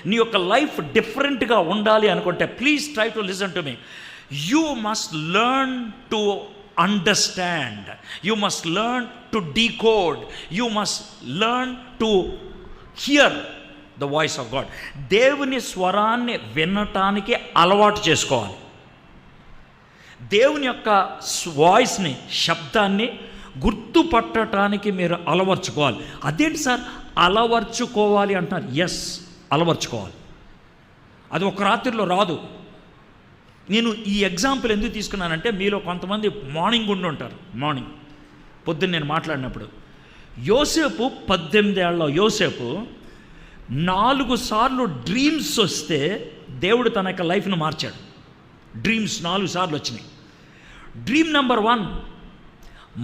నీ యొక్క లైఫ్ డిఫరెంట్గా ఉండాలి అనుకుంటే please try to listen to me. You must learn to understand, you must learn to decode, you must learn to hear the voice of God. దేవుని స్వరాన్ని వినటానికి అలవాటు చేసుకోవాలి. దేవుని యొక్క వాయిస్ని, శబ్దాన్ని గుర్తుపట్టడానికి మీరు అలవర్చుకోవాలి. అదేంటి సార్ అలవర్చుకోవాలి అంటున్నారు? ఎస్, అలవర్చుకోవాలి. అది ఒక రాత్రిలో రాదు. నేను ఈ ఎగ్జాంపుల్ ఎందుకు తీసుకున్నానంటే, మీలో కొంతమంది మార్నింగ్ ఉండి ఉంటారు. మార్నింగ్ పొద్దున్న నేను మాట్లాడినప్పుడు యోసేపు 18 ఏళ్ళ యోసేపు 4 సార్లు డ్రీమ్స్ వస్తే దేవుడు తన యొక్క లైఫ్ను మార్చాడు. డ్రీమ్స్ 4 సార్లు వచ్చినాయి. డ్రీమ్ నెంబర్ 1,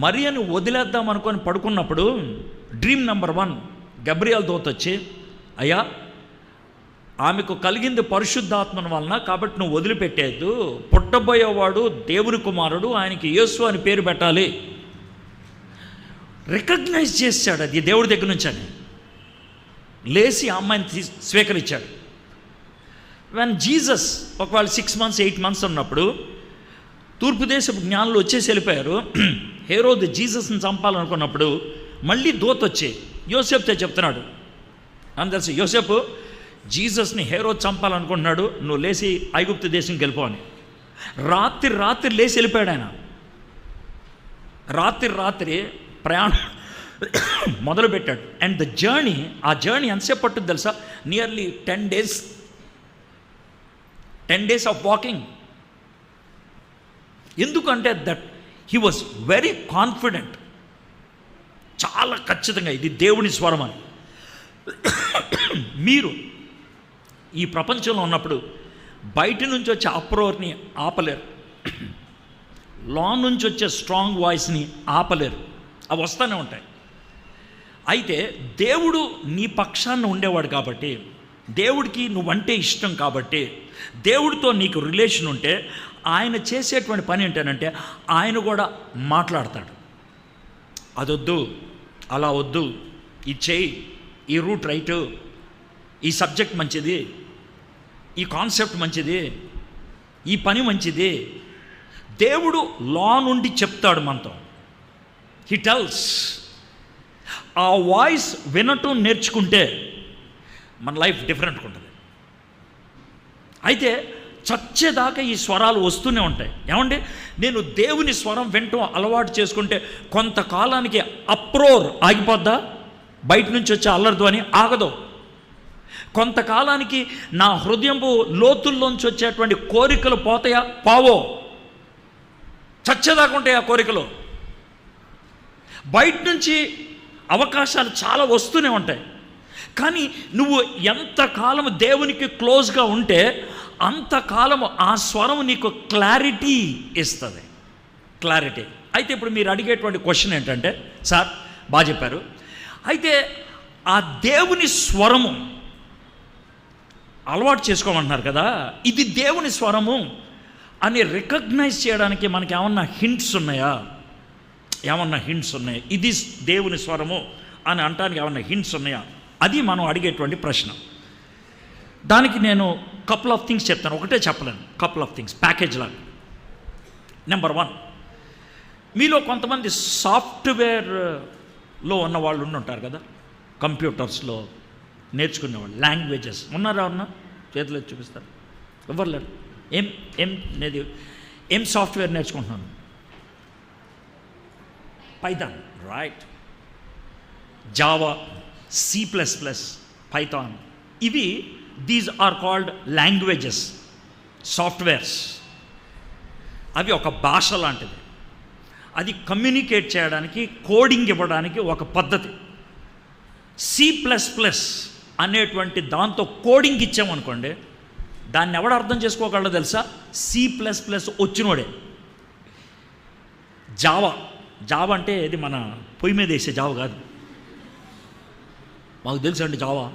మరియను వదిలేద్దాం అనుకొని పడుకున్నప్పుడు డ్రీమ్ నెంబర్ 1 గబ్రియల్ దూత వచ్చి, అయ్యా ఆమెకు కలిగింది పరిశుద్ధాత్మన వలన, కాబట్టి నువ్వు వదిలిపెట్టేద్దు, పుట్టబోయేవాడు దేవుని కుమారుడు, ఆయనకి యేసు అని పేరు పెట్టాలి. రికగ్నైజ్ చేశాడు అది దేవుడి దగ్గర నుంచి అని. లేచి ఆ అమ్మాయిని స్వీకరించాడు. వెన్ జీసస్ ఒకవేళ 6 months 8 months ఉన్నప్పుడు తూర్పు దేశపు జ్ఞానులు వచ్చేసి వెళ్ళిపోయారు. హేరోదు జీసస్ని చంపాలనుకున్నప్పుడు మళ్ళీ దూత వచ్చి యోసేపుతో చెప్తున్నాడు, అని తెలుసు, యోసేపు జీసస్ని హేరోదు చంపాలనుకుంటున్నాడు, నువ్వు లేచి ఐగుప్తు దేశంకి వెళ్ళిపో అని. రాత్రి లేచి వెళ్ళిపోయాడు ఆయన. రాత్రి ప్రయాణం మొదలుపెట్టాడు. అండ్ ద జర్నీ, ఆ జర్నీ ఎంతసేపు పట్టుద్ది తెలుసా? Nearly 10 days of walking. ఎందుకంటే that he was very confident, చాలా ఖచ్చితంగా ఇది దేవుని స్వరం అని. మీరు ఈ ప్రపంచంలో ఉన్నప్పుడు బయట నుంచి వచ్చే అప్రోర్ని ఆపలేరు, నుంచి వచ్చే స్ట్రాంగ్ వాయిస్ని ఆపలేరు, అవి వస్తూనే ఉంటాయి. అయితే దేవుడు నీ పక్షాన ఉండేవాడు కాబట్టి, దేవుడికి నువ్వంటే ఇష్టం కాబట్టి, దేవుడితో నీకు రిలేషన్ ఉంటే ఆయన చేసేటువంటి పని ఏంటంటే ఆయన కూడా మాట్లాడతాడు. అదొద్దు, అలా వద్దు, ఇది చేయి, ఈ రూట్ రైటు, ఈ సబ్జెక్ట్ మంచిది, ఈ కాన్సెప్ట్ మంచిది, ఈ పని మంచిది. దేవుడు నుండి చెప్తాడు మనతో. He tells. ఆ వాయిస్ వినటం నేర్చుకుంటే మన లైఫ్ డిఫరెంట్గా ఉంటుంది. అయితే చచ్చేదాకా ఈ స్వరాలు వస్తూనే ఉంటాయి. ఏమంటే నేను దేవుని స్వరం వినటం అలవాటు చేసుకుంటే కొంతకాలానికి అప్రోర్ ఆగిపోద్దా, బయట నుంచి వచ్చే అల్లరిధ్వని ఆగదు. కొంతకాలానికి నా హృదయంపు లోతుల్లోంచి వచ్చేటువంటి కోరికలు పోతాయా? పావో. చచ్చేదాకా ఉంటాయి ఆ కోరికలు. బయట నుంచి అవకాశాలు చాలా వస్తూనే ఉంటాయి. కానీ నువ్వు ఎంతకాలం దేవునికి క్లోజ్గా ఉంటే అంతకాలము ఆ స్వరం నీకు క్లారిటీ ఇస్తుంది. క్లారిటీ. అయితే ఇప్పుడు మీరు అడిగేటువంటి క్వశ్చన్ ఏంటంటే, సార్ బాగా చెప్పారు, అయితే ఆ దేవుని స్వరము అలవాటు చేసుకోమంటున్నారు కదా, ఇది దేవుని స్వరము అని రికగ్నైజ్ చేయడానికి మనకి ఏమన్నా హింట్స్ ఉన్నాయా? ఏమన్నా హింట్స్ ఉన్నాయా? ఇది దేవుని స్వరము అని అనటానికి ఏమన్నా హింట్స్ ఉన్నాయా? అది మనం అడిగేటువంటి ప్రశ్న. దానికి నేను కపుల్ ఆఫ్ థింగ్స్ చెప్తాను, ఒకటే చెప్పలేను, కపుల్ ఆఫ్ థింగ్స్ ప్యాకేజ్ లాగా. నెంబర్ 1, మీలో కొంతమంది సాఫ్ట్వేర్లో ఉన్న వాళ్ళు ఉంటారు కదా, కంప్యూటర్స్లో నేర్చుకునేవాళ్ళు, లాంగ్వేజెస్ ఉన్నారా? ఉన్నా చేతిలో చూపిస్తారు. ఎవరు లేరు. ఏం సాఫ్ట్వేర్ నేర్చుకుంటున్నాను? Python, right. Java, C++, Python, ఇవి these are called languages, softwares. అవి ఒక భాష లాంటిది. అది కమ్యూనికేట్ చేయడానికి, కోడింగ్ ఇవ్వడానికి ఒక పద్ధతి. C++ అనేటువంటి దాంతో కోడింగ్ ఇచ్చామనుకోండి, దాన్ని ఎవడు అర్థం చేసుకోగలడో తెలుసా? C++ వచ్చినోడే. జావా అంటే ఇది మన పొయ్యి మీద వేసే జావ కాదు. మాకు తెలుసు అండి జావా.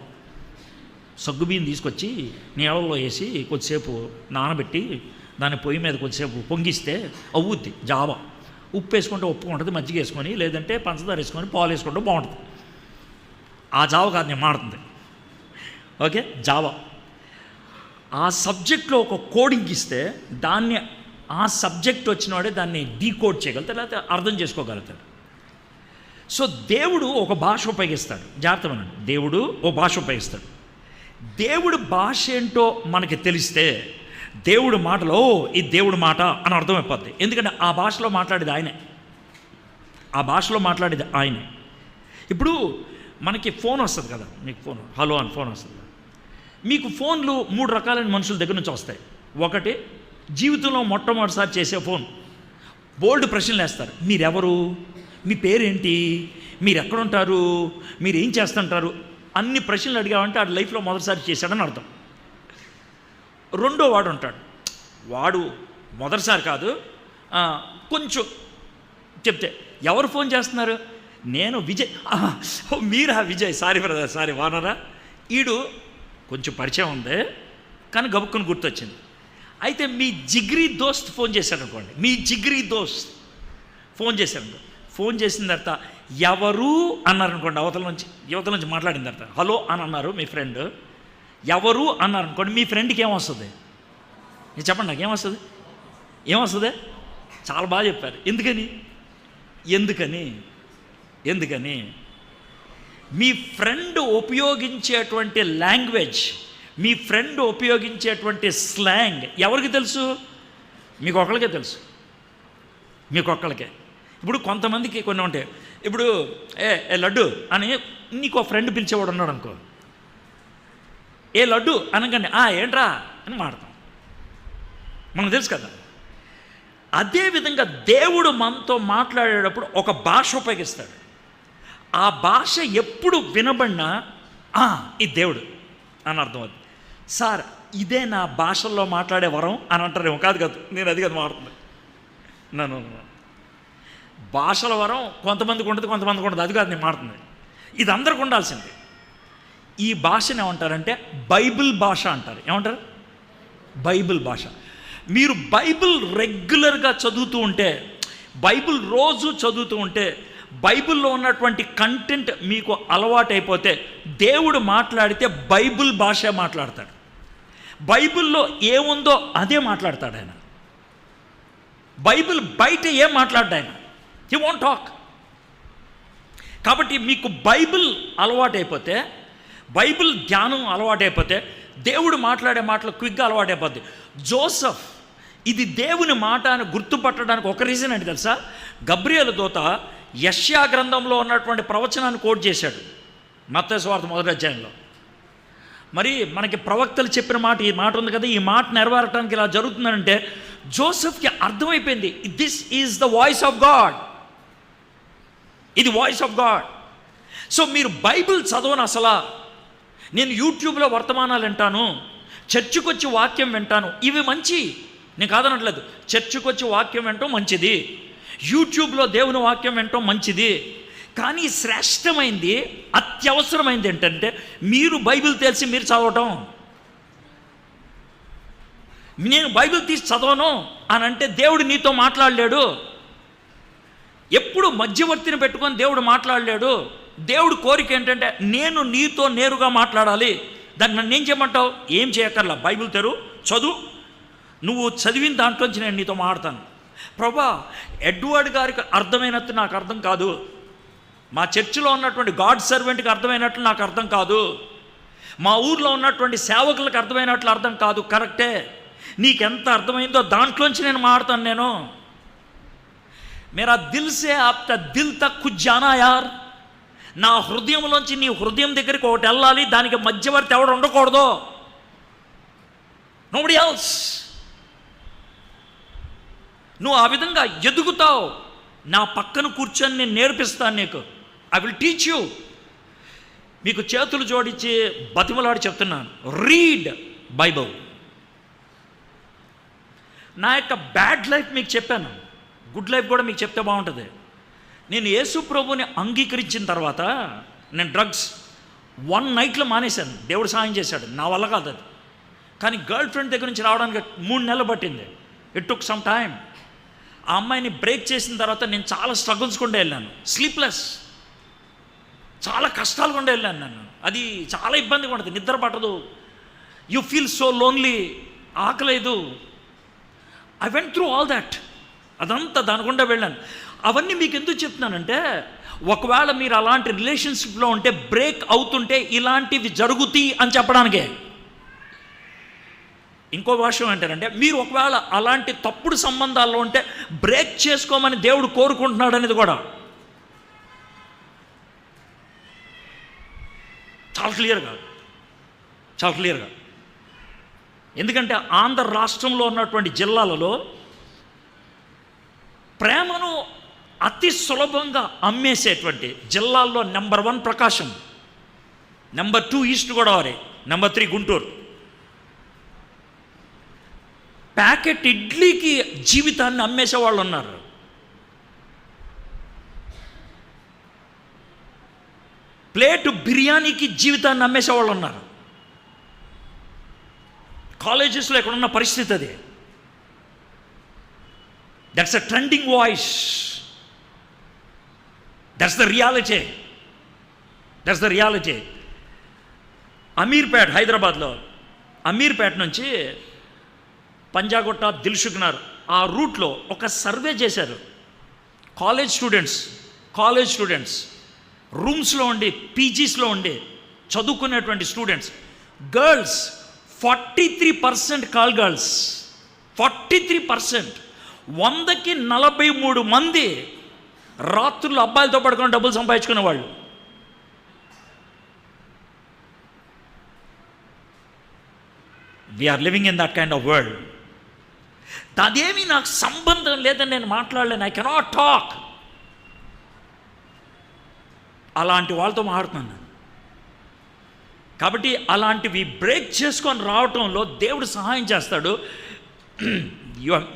సగ్గుబియ్యం తీసుకొచ్చి నీళ్ళలో వేసి కొద్దిసేపు నానబెట్టి దాన్ని పొయ్యి మీద కొద్దిసేపు పొంగిస్తే అవుద్ది జావా. ఉప్పు వేసుకుంటే ఉప్పు ఉంటుంది, మజ్జిగ వేసుకొని, లేదంటే పంచదార వేసుకొని, పాలు వేసుకుంటే బాగుంటుంది. ఆ జావ కాదు నేను మాడుతుంది. Okay, Java. ఆ సబ్జెక్ట్లో ఒక కోడింగ్ ఇస్తే దాన్ని ఆ సబ్జెక్ట్ వచ్చినవాడే దాన్ని డీకోడ్ చేయగలుగుతాడు, లేకపోతే అర్థం చేసుకోగలుగుతాడు. సో దేవుడు ఒక భాష ఉపయోగిస్తాడు. జాగ్రత్త వినండి, దేవుడు ఒక భాష ఉపయోగిస్తాడు. దేవుడు భాష ఏంటో మనకి తెలిస్తే దేవుడు మాటలో ఇది దేవుడు మాట అని అర్థమైపోద్ది. ఎందుకంటే ఆ భాషలో మాట్లాడేది ఆయనే, ఆ భాషలో మాట్లాడేది ఆయనే. ఇప్పుడు మనకి ఫోన్ వస్తుంది కదా, మీకు ఫోన్ హలో అని ఫోన్ వస్తుంది కదా. మీకు ఫోన్లు 3 రకాలైన మనుషుల దగ్గర నుంచి వస్తాయి. ఒకటి, జీవితంలో మొట్టమొదటిసారి చేసే ఫోన్. బోల్డ్ ప్రశ్నలు వేస్తారు. మీరెవరు, మీ పేరేంటి, మీరు ఎక్కడుంటారు, మీరు ఏం చేస్తుంటారు, అన్ని ప్రశ్నలు అడిగామంటే ఆ లైఫ్లో మొదటిసారి చేశాడని అర్థం. రెండో వాడు ఉంటాడు, వాడు మొదటిసారి కాదు, కొంచెం చెప్తే ఎవరు ఫోన్ చేస్తున్నారు, నేను విజయ్. మీరా విజయ్, సారీ బ్రదర్, సారీ వానరా. ఈడు కొంచెం పరిచయం ఉంది కానీ గబుక్కుని గుర్తొచ్చింది. అయితే మీ జిగ్రీ దోస్త్ ఫోన్ చేశాడు అనుకోండి, మీ జిగ్రీ దోస్త్ ఫోన్ చేశాడు. ఫోన్ చేసిన తర్వాత ఎవరు అన్నారనుకోండి, యువతల నుంచి మాట్లాడిన తర్వాత హలో అని అన్నారు మీ ఫ్రెండ్, ఎవరు అన్నారనుకోండి, మీ ఫ్రెండ్కి ఏమొస్తుంది? నేను చెప్పండి, నాకు ఏమొస్తుంది? చాలా బాగా చెప్పారు. ఎందుకని మీ ఫ్రెండ్ ఉపయోగించేటువంటి లాంగ్వేజ్, మీ ఫ్రెండ్ ఉపయోగించేటువంటి స్లాంగ్ ఎవరికి తెలుసు? మీకు ఒక్కళ్ళకే తెలుసు, మీకు ఒక్కళ్ళకే. ఇప్పుడు కొంతమందికి కొన్ని ఉంటాయి. ఇప్పుడు ఏ లడ్డు అని నీకు ఫ్రెండ్ పిలిచేవాడు ఉన్నాడు అనుకో, ఏ లడ్డు అనగానే ఏంట్రా అని మాడతాం, మనకు తెలుసు కదా. అదేవిధంగా దేవుడు మనతో మాట్లాడేటప్పుడు ఒక భాష ఉపయోగిస్తాడు. ఆ భాష ఎప్పుడు వినబడినా ఇది దేవుడు అని అర్థం అవుతుంది. సార్ ఇదే నా భాషల్లో మాట్లాడే వరం అని అంటారేమో. కాదు, నేను అది మాట్లాడుతుంది. నన్ను భాషల వరం కొంతమందికి ఉంటుంది, కొంతమందికి ఉంటుంది. అది కాదు నేను మాట్లాడుతుంది. ఇది అందరికి ఉండాల్సింది. ఈ భాషను ఏమంటారంటే బైబిల్ భాష అంటారు. ఏమంటారు? బైబిల్ భాష. మీరు బైబిల్ రెగ్యులర్గా చదువుతూ ఉంటే, బైబిల్ రోజు చదువుతూ ఉంటే, బైబిల్లో ఉన్నటువంటి కంటెంట్ మీకు అలవాటైపోతే దేవుడు మాట్లాడితే బైబిల్ భాష మాట్లాడతాడు. బైబిల్లో ఏముందో అదే మాట్లాడతాడు ఆయన. బైబిల్ బయట ఏం మాట్లాడ్డా ఆయన, హీ వోంట్ టాక్. కాబట్టి మీకు బైబిల్ అలవాటైపోతే, బైబిల్ ధ్యానం అలవాటైపోతే, దేవుడు మాట్లాడే మాటలు క్విక్గా అలవాటైపోద్ది. జోసెఫ్ ఇది దేవుని మాట అని గుర్తుపట్టడానికి ఒక రీజన్ ఏంటి తెలుసా? గబ్రియేలు దూత యెషయా గ్రంథంలో ఉన్నటువంటి ప్రవచనాన్ని కోట్ చేశాడు మత్తయి సువార్త 1వ అధ్యాయంలో. మరి మనకి ప్రవక్తలు చెప్పిన మాట, ఈ మాట ఉంది కదా, ఈ మాట నెరవేరటానికి ఇలా జరుగుతుందంటే జోసెఫ్కి అర్థమైపోయింది, this is the voice of God, ఇది వాయిస్ ఆఫ్ గాడ్. సో మీరు బైబిల్ చదవను అసలు. నేను యూట్యూబ్లో వర్తమానాలు వింటాను, చర్చికి వచ్చి వాక్యం వింటాను, ఇవి మంచి, నేను కాదనట్లేదు. చర్చికి వచ్చి వాక్యం వినటం మంచిది, యూట్యూబ్లో దేవుని వాక్యం వినటం మంచిది. కానీ శ్రేష్టమైంది, అత్యవసరమైంది ఏంటంటే మీరు బైబిల్ తెలిసి మీరు చదవటం. నేను బైబిల్ తీసి చదవను అని అంటే దేవుడు నీతో మాట్లాడలేడు. ఎప్పుడు మధ్యవర్తిని పెట్టుకొని దేవుడు మాట్లాడలేడు. దేవుడు కోరిక ఏంటంటే నేను నీతో నేరుగా మాట్లాడాలి. దాన్ని నన్ను ఏం చేయమంటావు? ఏం చేయక్కర్లా, బైబిల్ తెరు, చదువు, నువ్వు చదివిన దాంట్లోంచి నేను నీతో మాట్లాడతాను. ప్రభా, ఎడ్వర్డ్ గారికి అర్థమైనట్టు నాకు అర్థం కాదు, మా చర్చిలో ఉన్నటువంటి గాడ్ సర్వెంట్కి అర్థమైనట్లు నాకు అర్థం కాదు, మా ఊర్లో ఉన్నటువంటి సేవకులకు అర్థమైనట్లు అర్థం కాదు. కరెక్టే, నీకెంత అర్థమైందో దాంట్లోంచి నేను మాట్లాడతాను. నేను మేరా దిల్ సే ఆప్త దిల్ తక్ కుచ్ జానా యార్, నా హృదయంలోంచి నీ హృదయం దగ్గరికి ఒకటి వెళ్ళాలి, దానికి మధ్యవర్తి ఎవడు ఉండకూడదు. Nobody else. నువ్వు ఆ విధంగా ఎదుగుతావు. నా పక్కన కూర్చొని నేను నేర్పిస్తాను నీకు, ఐ విల్ టీచ్ యూ. మీకు చేతులు జోడించి బతిమలాడి చెప్తున్నాను, రీడ్ బైబిల్. నా యొక్క బ్యాడ్ లైఫ్ మీకు చెప్పాను, గుడ్ లైఫ్ కూడా మీకు చెప్తే బాగుంటుంది. నేను యేసు ప్రభుని అంగీకరించిన తర్వాత నేను డ్రగ్స్ 1 నైట్లో మానేశాను. దేవుడు సాయం చేశాడు, నా వల్ల కాదు అది. కానీ గర్ల్ ఫ్రెండ్ దగ్గర నుంచి రావడానికి 3 నెలలు పట్టింది. It took some time. ఆ అమ్మాయిని బ్రేక్ చేసిన తర్వాత నేను చాలా స్ట్రగుల్స్ కూడా వెళ్ళాను, స్లీప్లెస్, చాలా కష్టాలు కూడా వెళ్ళాను. అది చాలా ఇబ్బందిగా ఉంటుంది, నిద్ర పట్టదు, యూ ఫీల్ సో లోన్లీ, ఆకలేదు. I went through all that. అదంతా దానికుండా వెళ్ళాను. అవన్నీ మీకు ఎందుకు చెప్తున్నానంటే, ఒకవేళ మీరు అలాంటి రిలేషన్షిప్లో ఉంటే, బ్రేక్ అవుతుంటే ఇలాంటివి జరుగుతాయి అని చెప్పడానికే. ఇంకో విషయం ఏంటంటే, మీరు ఒకవేళ అలాంటి తప్పుడు సంబంధాల్లో ఉంటే బ్రేక్ చేసుకోమని దేవుడు కోరుకుంటున్నాడు అనేది కూడా చాలా క్లియర్గా. ఎందుకంటే ఆంధ్ర రాష్ట్రంలో ఉన్నటువంటి జిల్లాలలో ప్రేమను అతి సులభంగా అమ్మేసేటువంటి జిల్లాల్లో number 1 Prakasam, number 2 east Godavari, number 3 Guntur. Packet ఇడ్లీకి జీవితాన్ని అమ్మేసే వాళ్ళు ఉన్నారు. ప్లేటు బిర్యానీకి జీవితాన్ని అమ్మేసే వాళ్ళు ఉన్నారు. కాలేజెస్లో ఎక్కడున్న పరిస్థితి అది. That's a trending voice. That's the reality. Ameerpet, హైదరాబాద్లో అమీర్పేట నుంచి పంజాగుట్ట, దిల్సుఖ్నగర్ ఆ రూట్లో ఒక సర్వే చేశారు. కాలేజ్ స్టూడెంట్స్ రూమ్స్లో ఉండి, పీజీస్లో ఉండి చదువుకునేటువంటి స్టూడెంట్స్, గర్ల్స్ 43% కాల్ గర్ల్స్, 43%. 100కి 43 మంది రాత్రులు అబ్బాయిలతో పడుకొని డబ్బులు సంపాదించుకునే వాళ్ళు. We are living in that kind of world. అదేమీ నాకు సంబంధం లేదని నేను మాట్లాడలేను. I cannot talk. అలాంటి వాళ్ళతో మాట్లాడుతున్నాను. కాబట్టి అలాంటివి బ్రేక్ చేసుకొని రావటంలో దేవుడు సహాయం చేస్తాడు.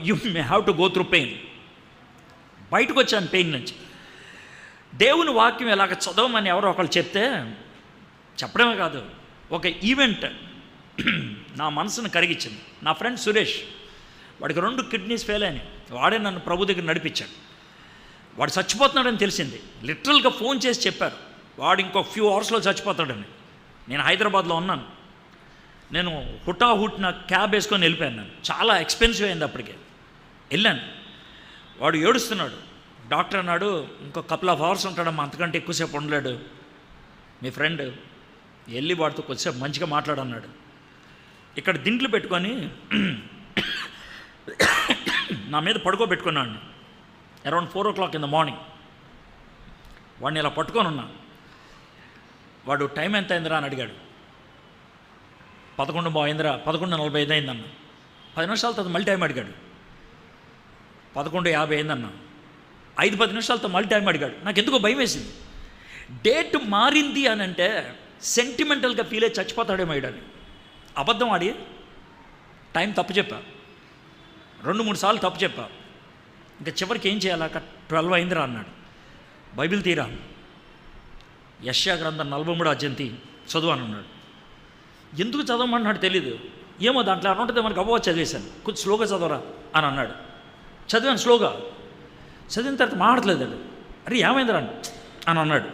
You may have to go through pain. బయటకు వచ్చాను పెయిన్ నుంచి. దేవుని వాక్యం ఎలాగ చదవమని ఎవరో ఒకళ్ళు చెప్తే, చెప్పడమే కాదు, ఒక ఈవెంట్ నా మనసును కరిగించింది. నా ఫ్రెండ్ సురేష్, వాడికి 2 కిడ్నీస్ ఫెయిల్ అయినాయి. వాడే నన్ను ప్రభు దగ్గర నడిపించాడు. వాడు చచ్చిపోతున్నాడని తెలిసింది. లిటరల్గా ఫోన్ చేసి చెప్పారు, వాడు ఇంకో ఫ్యూ అవర్స్లో చచ్చిపోతాడని. నేను హైదరాబాద్లో ఉన్నాను. నేను హుటాహుట్న క్యాబ్ వేసుకొని వెళ్ళిపోయాను. నేను చాలా ఎక్స్పెన్సివ్ అయింది అప్పటికే. వెళ్ళాను. వాడు ఏడుస్తున్నాడు. డాక్టర్ అన్నాడు, ఇంకో కపుల్ ఆఫ్ అవర్స్ ఉంటాడమ్మా, అంతకంటే ఎక్కువసేపు ఉండలేడు మీ ఫ్రెండ్, వెళ్ళి వాడితో కొద్దిసేపు మంచిగా మాట్లాడన్నాడు. ఇక్కడ దిండ్లు పెట్టుకొని నా మీద పడుకోబెట్టుకున్నాను. Around 4 o'clock in the morning. వాడిని ఇలా పట్టుకొని ఉన్నా. వాడు టైం ఎంత అయిందిరా అని అడిగాడు. 11 అయిందిరా, 11:45 అయిందన్న. 10 నిమిషాల తర్వాత మళ్ళీ టైం అడిగాడు. 11:50 అయిందన్న. 5-10 నిమిషాలతో మళ్ళీ టైం అడిగాడు. నాకు ఎందుకో భయం వేసింది. డేట్ మారింది అని అంటే సెంటిమెంటల్గా ఫీల్ అయ్యి చచ్చిపోతాడేమో అయ్యాడని. అబద్ధం ఆడి టైం తప్పు చెప్పా. 2-3 సార్లు తప్పు చెప్పా. ఇంకా చివరికి ఏం చేయాలి, 12 అయిందిరా అన్నాడు. బైబిల్ తీరా, యెషయా గ్రంథం 43వ అధ్యాయం చదువు అని అన్నాడు. ఎందుకు చదవమన్నాడు తెలీదు. ఏమో దాంట్లో అని ఉంటుంది, మనకు అవ్వ చదివేశాను. కొంచెం స్లోగా చదవరా అని అన్నాడు. చదివాను స్లోగా. చదివిన తర్వాత మాట్లాడలేదు. అరే ఏమైందిరా అని అన్నాడు.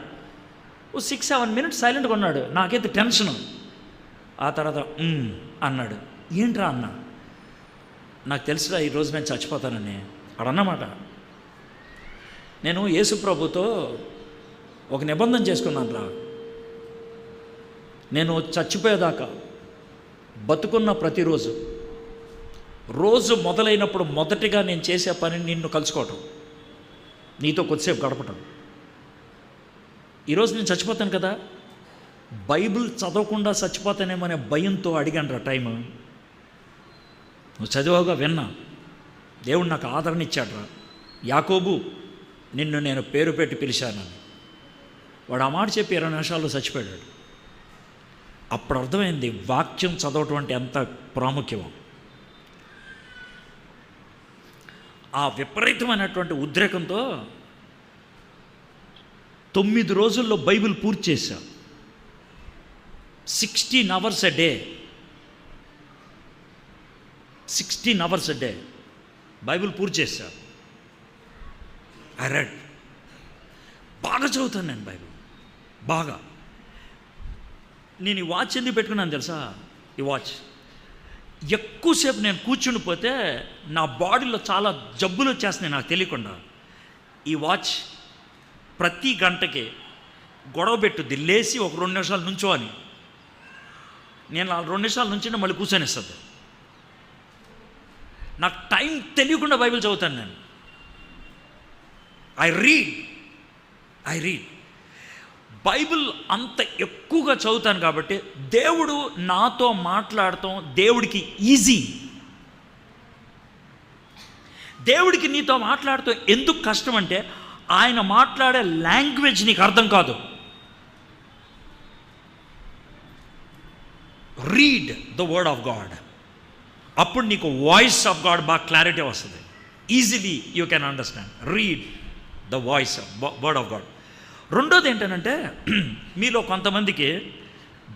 6-7 minutes సైలెంట్గా ఉన్నాడు. నాకైతే టెన్షను. ఆ తర్వాత అన్నాడు. ఏంట్రా అన్న, నాకు తెలుసురా ఈరోజు నేను చచ్చిపోతానని. అడన్నమాట. నేను యేసు ప్రభుతో ఒక నిబంధన చేసుకున్నాను రా. నేను చచ్చిపోయేదాకా బతుకున్న ప్రతిరోజు, రోజు మొదలైనప్పుడు మొదటిగా నేను చేసే పని నిన్ను కలుసుకోవటం, నీతో కొద్దిసేపు గడపటం. ఈరోజు నేను చచ్చిపోతాను కదా, బైబిల్ చదవకుండా చచ్చిపోతానేమనే భయంతో అడిగాను రా టైము. నువ్వు చదివాగా విన్నా. దేవుడు నాకు ఆదరణ ఇచ్చాడు రా. యాకోబు, నిన్ను నేను పేరు పెట్టి పిలిచానని. వాడు ఆ మాట చెప్పి 20 నిమిషాల్లో చచ్చిపోయాడు. అప్పుడు అర్థమైంది వాక్యం చదవటం అంటే ఎంత ప్రాముఖ్యమో. ఆ విపరీతమైనటువంటి ఉద్రేకంతో 9 రోజుల్లో బైబిల్ పూర్తి చేశా. 16 hours a day. 16 hours a day Bible పూర్తి చేశా. I read. బాగా చదువుతాను నేను బైబిల్, బాగా. నేను ఈ వాచ్ ఎందుకు పెట్టుకున్నాను తెలుసా? ఈ వాచ్. ఎక్కువసేపు నేను కూర్చుని పోతే నా బాడీలో చాలా జబ్బులు వచ్చేస్తున్నాయి నాకు తెలియకుండా. ఈ వాచ్ ప్రతి గంటకి గొడవ పెట్టుద్ది, లేచి ఒక 2 నిమిషాలు నుంచో అని. నేను 2 నిమిషాల నుంచి మళ్ళీ కూర్చొనిస్తుంది. నాకు టైం తెలియకుండా బైబిల్ చదువుతాను నేను. ఐ రీడ్ బైబిల్ అంత ఎక్కువగా చదువుతాను కాబట్టి దేవుడు నాతో మాట్లాడటం దేవుడికి ఈజీ. దేవుడికి నీతో మాట్లాడటం ఎందుకు కష్టం అంటే ఆయన మాట్లాడే లాంగ్వేజ్ నీకు అర్థం కాదు. Read the word of God, అప్పుడు నీకు వాయిస్ ఆఫ్ గాడ్ బాగా క్లారిటీ వస్తుంది. Easily you can understand. Read the voice word of God. రెండోది ఏంటంటే మీలో కొంతమందికి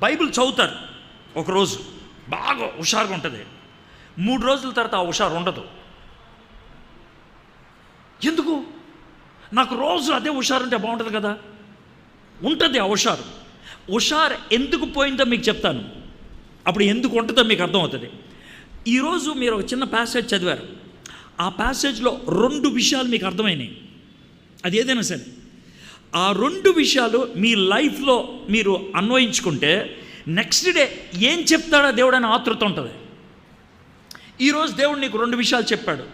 బైబిల్ చదువుతారు, ఒకరోజు బాగా హుషారుగా ఉంటుంది, 3 రోజుల తర్వాత ఆ హుషారు ఉండదు. ఎందుకు? నాకు రోజు అదే హుషారు ఉంటే బాగుంటుంది కదా. ఉంటుంది ఆ హుషారు ఎందుకు పోయిందో మీకు చెప్తాను, అప్పుడు ఎందుకు ఉంటుందో మీకు అర్థమవుతుంది. ఈరోజు మీరు ఒక చిన్న ప్యాసేజ్ చదివారు, ఆ ప్యాసేజ్లో 2 విషయాలు మీకు అర్థమైనాయి. అది ఏదైనా సరే ఆ 2 విషయాలు మీ లైఫ్లో మీరు అన్వయించుకుంటే నెక్స్ట్ డే ఏం చెప్తాడో దేవుడు అని ఆతృత ఉంటుంది. ఈరోజు దేవుడు నీకు 2 విషయాలు చెప్పాడు,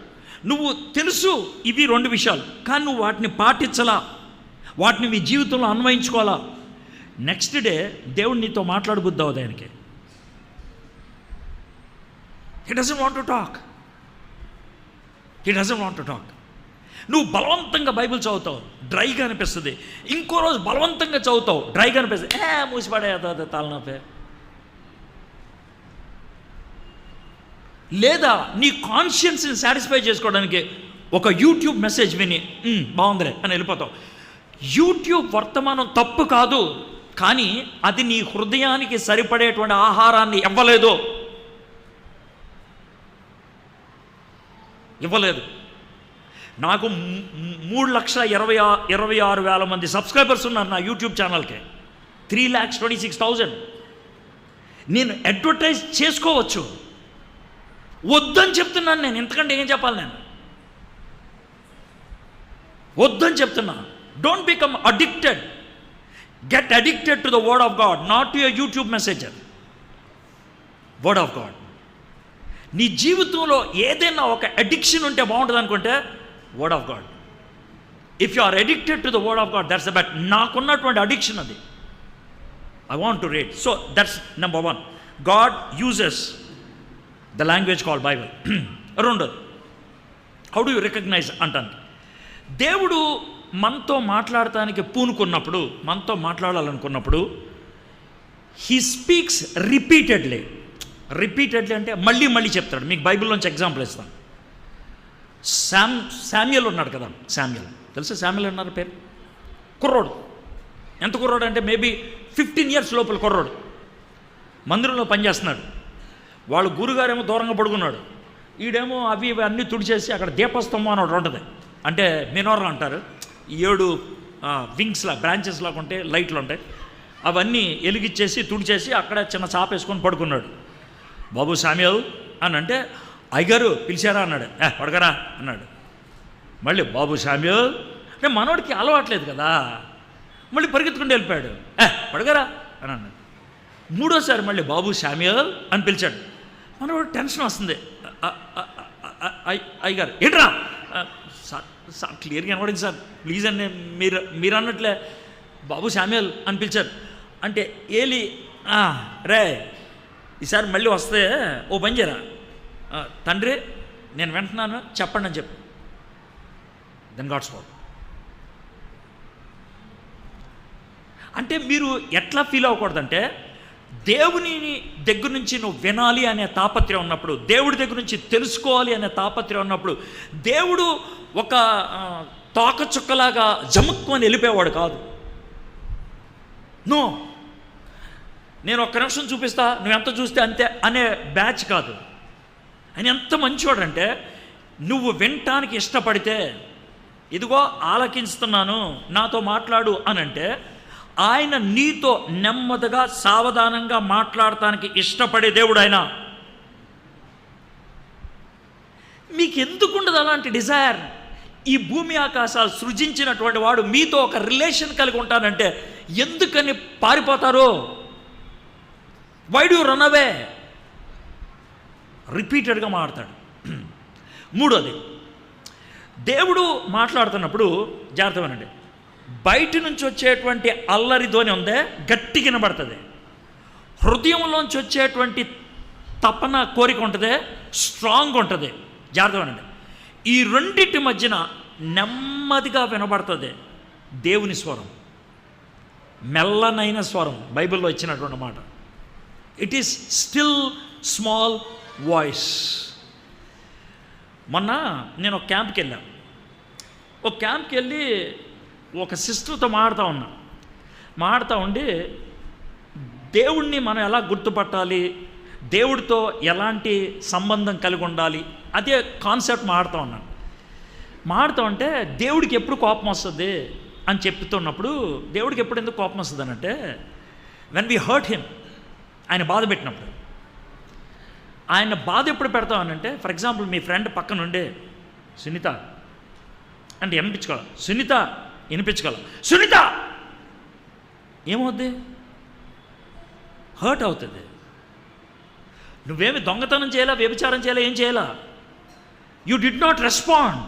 నువ్వు తెలుసు ఇవి 2 విషయాలు, కానీ నువ్వు వాటిని పాటించలా, వాటిని మీ జీవితంలో అన్వయించుకోవాలా. నెక్స్ట్ డే దేవుడు నీతో మాట్లాడబుద్ది అవుతుంది ఆయనకి. He doesn't want to talk. నువ్వు బలవంతంగా బైబిల్ చదువుతావు, డ్రైగా అనిపిస్తుంది. ఇంకో రోజు బలవంతంగా చదువుతావు, డ్రైగా అనిపిస్తుంది. మూసిపడే తలనొప్పి. లేదా నీ కాన్షియన్స్ని సాటిస్ఫై చేసుకోవడానికి ఒక యూట్యూబ్ మెసేజ్ విని బాగుందిలే అని వెళ్ళిపోతావు. యూట్యూబ్ వర్తమానం తప్పు కాదు, కానీ అది నీ హృదయానికి సరిపడేటువంటి ఆహారాన్ని ఇవ్వలేదు. నాకు 3,26,000 మంది సబ్స్క్రైబర్స్ ఉన్నారు నా యూట్యూబ్ ఛానల్కి. 3,26,000. నేను అడ్వర్టైజ్ చేసుకోవచ్చు, వద్దని చెప్తున్నాను నేను. ఎంతకంటే ఏం చెప్పాలి నేను? వద్దని చెప్తున్నా. Don't become addicted. Get addicted to the word of God, not to your YouTube messenger. Word of God. నీ జీవితంలో ఏదైనా ఒక అడిక్షన్ ఉంటే బాగుంటుంది అనుకుంటే word of God. If you are addicted to the word of God, that's the bet. నాకున్నటువంటి addiction అది. I want to read. So that's number 1. God uses the language called Bible. రెండోది, హౌ డు యూ రికగ్నైజ్ అంటాను. దేవుడు మనతో మాట్లాడటానికి పూనుకున్నప్పుడు, మనతో మాట్లాడాలనుకున్నప్పుడు he speaks repeatedly అంటే మళ్ళీ చెప్తాడు. మీకు బైబిల్లోంచి ఎగ్జాంపుల్ ఇస్తాను. శామ్యుయల్ ఉన్నాడు కదా, శామ్యుయల్ తెలుసా? శామ్యుయల్ అన్నారు పేరు. కుర్రోడు. ఎంత కుర్రోడు అంటే మేబీ 15 years లోపల కుర్రోడు. మందిరంలో పనిచేస్తున్నాడు. వాళ్ళ గురుగారేమో దూరంగా పడుకున్నాడు, ఈడేమో అవి అన్నీ తుడిచేసి అక్కడ దీపస్తంభం అని ఒకటి ఉంటుంది, అంటే మినోరా అంటారు. 7 వింగ్స్ లా, బ్రాంచెస్ లాగా ఉంటాయి, లైట్లు ఉంటాయి, అవన్నీ ఎలిగిచ్చేసి తుడిచేసి అక్కడ చిన్న చాప వేసుకొని పడుకున్నాడు. బాబు శామ్యుయల్ అని అంటే, అయ్యగారు పిలిచారా అన్నాడు. పడకరా అన్నాడు. మళ్ళీ బాబు శామ్యుయల్ అంటే మనోడికి అలవాట్లేదు కదా, మళ్ళీ పరిగెత్తుకుంటూ వెళ్ళిపోయాడు. పడకరా అని అన్నాడు. 3వసారి మళ్ళీ బాబు శామ్యుయల్ అని పిలిచాడు. మనోడు టెన్షన్ వస్తుంది. అయ్యగారు ఏంట్రా సార్ క్లియర్గా కనబడింది సార్ ప్లీజ్ అండి, మీరు అన్నట్లే బాబు శామ్యుయల్ అని పిలిచారు. అంటే ఏలి రే ఈసారి మళ్ళీ వస్తే ఓ పని చేయరా, తండ్రి నేను వింటున్నాను చెప్పండి అని చెప్పు. Then God's what. అంటే మీరు ఎట్లా ఫీల్ అవ్వకూడదంటే, దేవుని దగ్గర నుంచి నువ్వు వినాలి అనే తాపత్రయం ఉన్నప్పుడు, దేవుడి దగ్గర నుంచి తెలుసుకోవాలి అనే తాపత్రయం ఉన్నప్పుడు, దేవుడు ఒక తోకచుక్కలాగా జముక్కుని వెళ్ళిపోయేవాడు కాదు. నో, నేను ఒక్క నిమిషం చూపిస్తా నువ్వెంత చూస్తే అంతే అనే బ్యాచ్ కాదు. ఆయన ఎంత మంచివాడంటే, నువ్వు వినటానికి ఇష్టపడితే, ఇదిగో ఆలకిస్తున్నాను నాతో మాట్లాడు అని అంటే, ఆయన నీతో నెమ్మదిగా సావధానంగా మాట్లాడటానికి ఇష్టపడే దేవుడు ఆయన. మీకు ఎందుకు ఉండదు అలాంటి డిజైర్? ఈ భూమి ఆకాశాలు సృజించినటువంటి వాడు మీతో ఒక రిలేషన్ కలిగి ఉంటానంటే ఎందుకని పారిపోతారు? Why do run away? రిపీటెడ్గా మాట్లాడతాడు. మూడోది, దేవుడు మాట్లాడుతున్నప్పుడు జాగ్రత్తగానండి, బయట నుంచి వచ్చేటువంటి అల్లరి ధ్వని ఉందే గట్టిగా వినబడుతుంది, హృదయంలోంచి వచ్చేటువంటి తపన కోరిక ఉంటుంది, స్ట్రాంగ్ ఉంటుంది. జాగ్రత్తగానండి, ఈ రెండింటి మధ్యన నెమ్మదిగా వినబడుతుంది దేవుని స్వరం, మెల్లనైన స్వరం. బైబిల్లో ఇచ్చినటువంటి మాట, it is still small voice. మొన్న నేను ఒక క్యాంప్కి వెళ్ళాను. ఒక క్యాంప్కి వెళ్ళి ఒక సిస్టర్తో మాడుతూ ఉండి దేవుణ్ణి మనం ఎలా గుర్తుపట్టాలి, దేవుడితో ఎలాంటి సంబంధం కలిగి ఉండాలి, అదే కాన్సెప్ట్ మాడుతూ ఉంటే దేవుడికి ఎప్పుడు కోపం వస్తుంది అని చెప్తున్నప్పుడు, దేవుడికి ఎప్పుడు ఎందుకు కోపం వస్తుంది అని అంటే, వెన్ వీ హర్ట్ హిమ్, ఆయన బాధ పెట్టినప్పుడు. ఆయన బాధ ఎప్పుడు పెడతామనంటే, ఫర్ ఎగ్జాంపుల్ మీ ఫ్రెండ్ పక్కన ఉండే సునీత అంటే వినిపించుకోవాలి, సునీత వినిపించుకోవాలి, సునీత ఏమవుద్ది? హర్ట్ అవుతుంది. నువ్వేమి దొంగతనం చేయాలా, వ్యభిచారం చేయాలా, ఏం చేయాలా, యూ డిడ్ నాట్ రెస్పాండ్.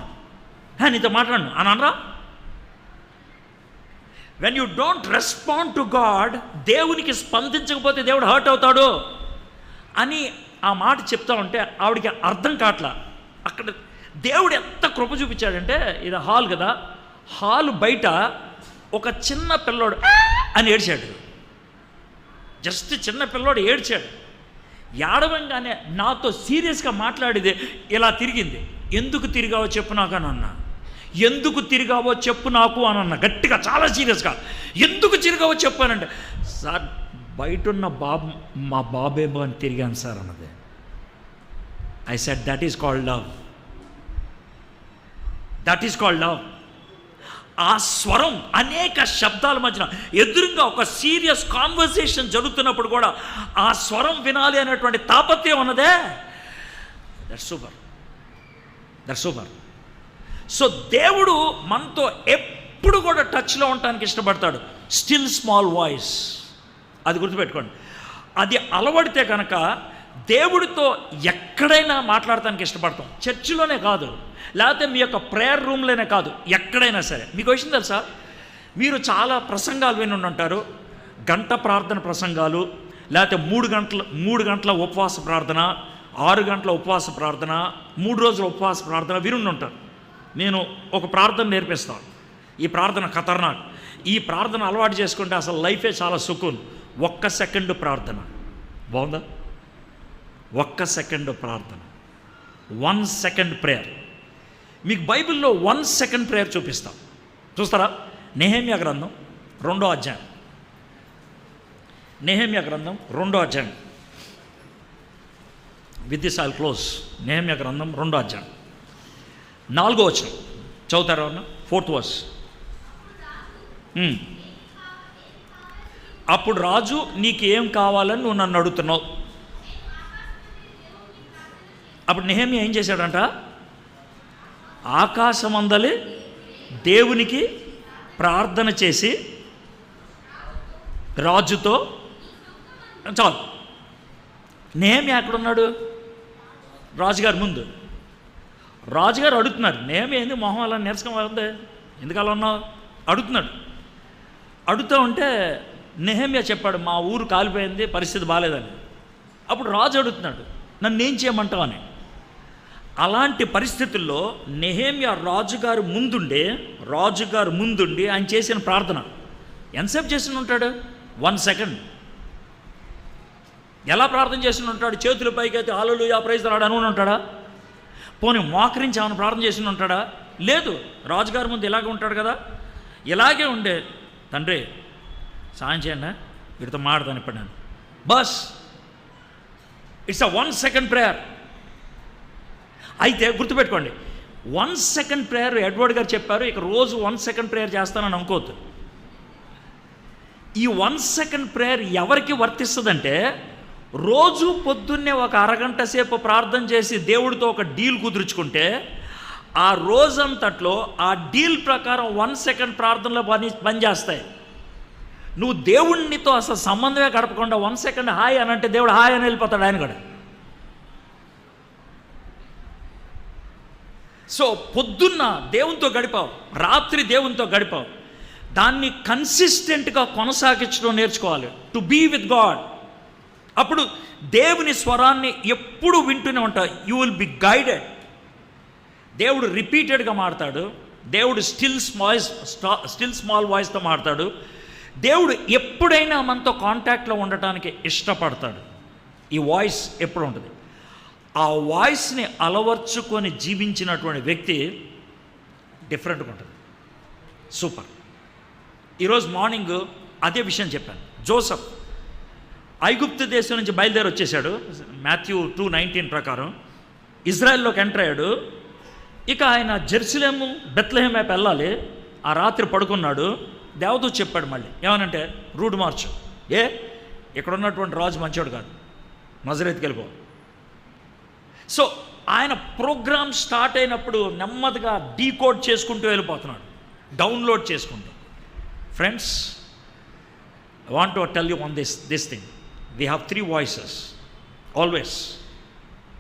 నీతో మాట్లాడను అని అనరా? When you don't respond to God, దేవునికి స్పందించకపోతే దేవుడు హర్ట్ అవుతాడు అని ఆ మాట చెప్తా ఉంటే ఆవిడికి అర్థం కావట్లా. అక్కడ దేవుడు ఎంత కృప చూపించాడంటే, ఇది హాల్ కదా, హాల్ బయట ఒక చిన్న పిల్లోడు అని ఏడ్చాడు. జస్ట్ చిన్న పిల్లోడు ఏడ్చాడు. ఏడవంగానే నాతో సీరియస్గా మాట్లాడితే ఇలా తిరిగింది. ఎందుకు తిరిగావో చెప్పు నాకు అని అన్నా. ఎందుకు తిరిగావో చెప్పు నాకు అని అన్నా గట్టిగా, చాలా సీరియస్గా. ఎందుకు తిరిగావో చెప్పానంటే, సార్ బయట ఉన్న మా బాబేమో అని తిరిగాను సార్ అన్నది. I said that is called love. That is called love. ఆ స్వరం అనేక శబ్దాల మధ్యన ఎదురుగా ఒక సీరియస్ కాన్వర్సేషన్ జరుగుతున్నప్పుడు కూడా ఆ స్వరం వినాలి అనేటువంటి తాపత్రయం ఉన్నదే, that super, that super. So దేవుడు మనతో ఎప్పుడు కూడా టచ్లో ఉండటానికి ఇష్టపడతాడు. స్టిల్ స్మాల్ వాయిస్, అది గుర్తుపెట్టుకోండి. అది అలవడితే కనుక దేవుడితో ఎక్కడైనా మాట్లాడటానికి ఇష్టపడతాం. చర్చిలోనే కాదు, లేకపోతే మీ యొక్క ప్రేయర్ రూమ్లోనే కాదు, ఎక్కడైనా సరే. మీకు విషయం తెలుసా, మీరు చాలా ప్రసంగాలు విని ఉంటారు, గంట ప్రార్థన ప్రసంగాలు, లేకపోతే 3 గంటల ఉపవాస ప్రార్థన, 6 గంటల ఉపవాస ప్రార్థన, 3 రోజుల ఉపవాస ప్రార్థన విని ఉంటారు. నేను ఒక ప్రార్థన నేర్పిస్తాను. ఈ ప్రార్థన ఖతర్నాక్. ఈ ప్రార్థన అలవాటు చేసుకుంటే అసలు లైఫే చాలా సుకూన్. 1 సెకండ్ ప్రార్థన. బాగుందా? 1 సెకండ్ ప్రార్థన, 1 సెకండ్ ప్రేయర్. మీకు బైబిల్లో 1 సెకండ్ ప్రేయర్ చూపిస్తాం, చూస్తారా? నెహెమ్యా గ్రంథం 2వ అధ్యాయం. నెహెమ్యా గ్రంథం 2వ అధ్యాయం. With this I'll close. Nehemiah గ్రంథం 2వ అధ్యాయం 4వ వచనం చదువుతారా? 4th verse. అప్పుడు రాజు, నీకు ఏం కావాలని నువ్వు నన్ను అడుగుతున్నావు. అప్పుడు నెహెమ్యా ఏం చేశాడంట? ఆకాశమందలి దేవునికి ప్రార్థన చేసి రాజుతో, చాలు. నెహెమ్యా ఎక్కడున్నాడు? రాజుగారి ముందు. రాజుగారు అడుగుతున్నారు. నెహెమ్యా ఏంది మొహం అలా నీరసంగా ఉంది, ఎందుకు అలా ఉన్నావు అడుగుతున్నాడు. అడుగుతూ ఉంటే నెహెమ్యా చెప్పాడు, మా ఊరు కాలిపోయింది, పరిస్థితి బాగాలేదని. అప్పుడు రాజు అడుగుతున్నాడు, నన్ను ఏం చేయమంటావు అని. అలాంటి పరిస్థితుల్లో నెహెమ్యా రాజుగారు ముందుండి ఆయన చేసిన ప్రార్థన ఎంతసేపు చేసి ఉంటాడు? 1 సెకండ్. ఎలా ప్రార్థన చేసి ఉంటాడు? చేతుల పైకైతే హల్లెలూయా ప్రైజ్ ది లార్డ్ అని ఉంటాడా? పోనీ మోకరించి ఏమైనా ప్రార్థన చేసి ఉంటాడా? లేదు. రాజుగారి ముందు ఇలాగే ఉంటాడు కదా, ఇలాగే ఉండే, తండ్రి సాయం చేయండి, వీటితో మాడతాను ఇప్పుడు నేను, bus. It's a 1 second prayer. అయితే గుర్తుపెట్టుకోండి, 1 సెకండ్ ప్రేయర్ ఎడ్వర్డ్ గారు చెప్పారు. ఇక రోజు 1 సెకండ్ ప్రేయర్ చేస్తానని అనుకోవద్దు. ఈ 1 సెకండ్ ప్రేయర్ ఎవరికి వర్తిస్తుందంటే, రోజు పొద్దున్నే ఒక అరగంట సేపు ప్రార్థన చేసి దేవుడితో ఒక డీల్ కుదుర్చుకుంటే, ఆ రోజంతట్లో ఆ డీల్ ప్రకారం 1 సెకండ్ ప్రార్థనలో పనిచేస్తాయి. నువ్వు దేవుడినితో అసలు సంబంధమే గడపకుండా 1 సెకండ్ హాయ్ అని అంటే దేవుడు హాయ్ అని వెళ్ళిపోతాడు ఆయన కూడా. సో పొద్దున్న దేవునితో గడిపావు, రాత్రి దేవునితో గడిపావు, దాన్ని కన్సిస్టెంట్గా కొనసాగించడం నేర్చుకోవాలి. To be with God. అప్పుడు దేవుని స్వరాన్ని ఎప్పుడు వింటూనే ఉంటావు. You will be guided. దేవుడు రిపీటెడ్గా మాడతాడు. దేవుడు స్టిల్ స్మాల్ వాయిస్తో మాడతాడు. దేవుడు ఎప్పుడైనా మనతో కాంటాక్ట్లో ఉండటానికి ఇష్టపడతాడు. ఈ వాయిస్ ఎప్పుడు ఉంటుంది. ఆ వాయిస్ని అలవర్చుకొని జీవించినటువంటి వ్యక్తి డిఫరెంట్గా ఉంటుంది. సూపర్. ఈరోజు మార్నింగ్ అదే విషయం చెప్పాను. జోసఫ్ ఐగుప్తు దేశం నుంచి బయలుదేరి వచ్చేసాడు. మాథ్యూ 2:19 ప్రకారం ఇజ్రాయెల్లోకి ఎంటర్ అయ్యాడు. ఇక ఆయన జెరూసలేము బెత్లెహేం వైపు వెళ్ళాలి. ఆ రాత్రి పడుకున్నాడు. దేవదూత చెప్పాడు మళ్ళీ ఏమనంటే, రూట్ మార్చు, ఇక్కడ ఉన్నటువంటి రాజు మంచోడు కాదు, నజరేతుకి వెళ్ళిపో. సో ఆయన ప్రోగ్రామ్ స్టార్ట్ అయినప్పుడు నెమ్మదిగా డీకోడ్ చేసుకుంటూ వెళ్ళిపోతున్నాడు, డౌన్లోడ్ చేసుకుంటూ. Friends, I want to tell you on this thing. We have 3 voices always.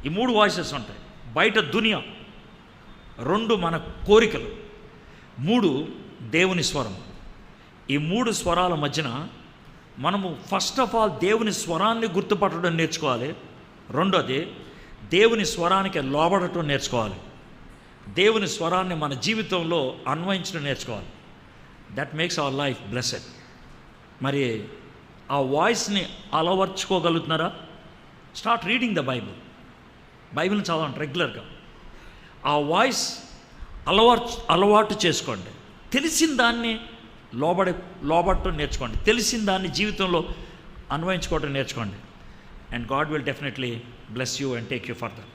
ఈ 3 వాయిసెస్ ఉంటాయి. బయట దునియా, 2 మన కోరికలు, 3 దేవుని స్వరం. ఈ 3 స్వరాల మధ్యన మనము ఫస్ట్ ఆఫ్ ఆల్ దేవుని స్వరాన్ని గుర్తుపట్టడం నేర్చుకోవాలి. రెండోది దేవుని స్వరానికి లోబడటం నేర్చుకోవాలి. దేవుని స్వరాన్ని మన జీవితంలో అన్వయించడం నేర్చుకోవాలి. That makes our life blessed. మరి ఆ వాయిస్ని అలవర్చుకోగలుగుతున్నారా? స్టార్ట్ రీడింగ్ ద బైబిల్ని చదవండి రెగ్యులర్గా. ఆ వాయిస్ అలవాటు చేసుకోండి. తెలిసిన దాన్ని లోబడటం నేర్చుకోండి. తెలిసిన దాన్ని జీవితంలో అన్వయించుకోవడం నేర్చుకోండి. And God will definitely bless you and take you further.